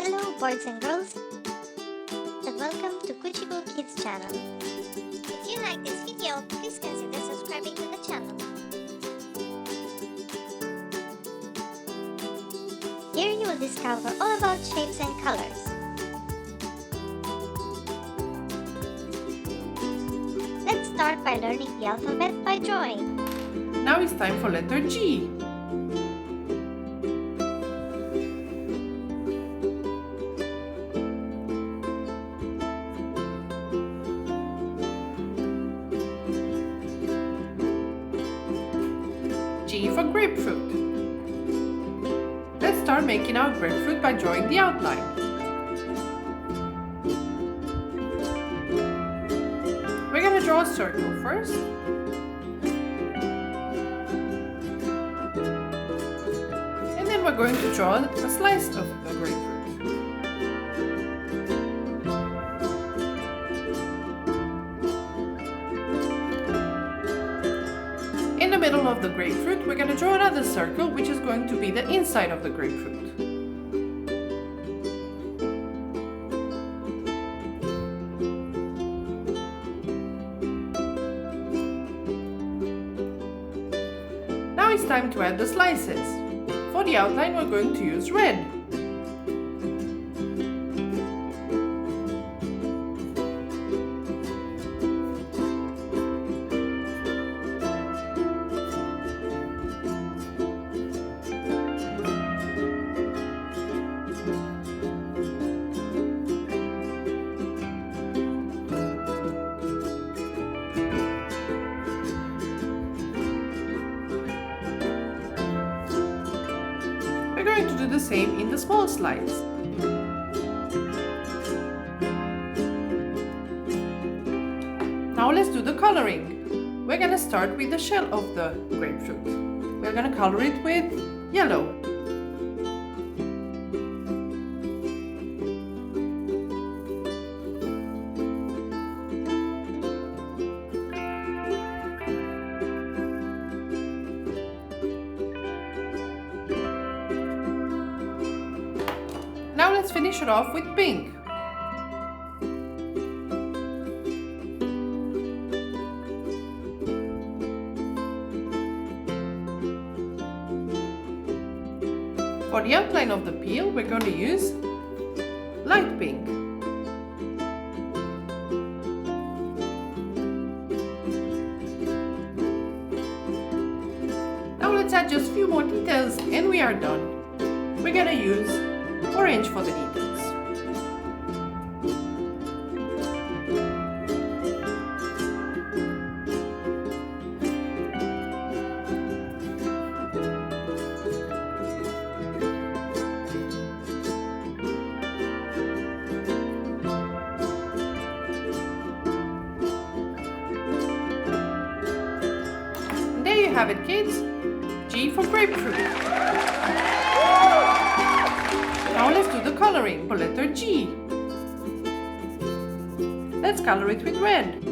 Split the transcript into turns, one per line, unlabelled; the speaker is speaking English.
Hello boys and girls, and welcome to Kuchigo Kids channel. If you like this video, please consider subscribing to the channel. Here you will discover all about shapes and colors. Let's start by learning the alphabet by drawing.
Now it's time for letter G. G for grapefruit. Let's start making our grapefruit by drawing the outline. We're going to draw a circle first. And then we're going to draw a slice of the grapefruit. In the middle of the grapefruit, we're going to draw another circle, which is going to be the inside of the grapefruit. Now it's time to add the slices. For the outline, we're going to use red. We're going to do the same in the small slice. Now let's do the coloring. We're going to start with the shell of the grapefruit. We're going to color it with yellow. Now let's finish it off with pink. For the outline of the peel, we're going to use light pink. Now let's add just a few more details and we are done. We're going to use orange for the details. And there you have it, kids. G for grapefruit. Now let's do the coloring for letter G. Let's color it with red.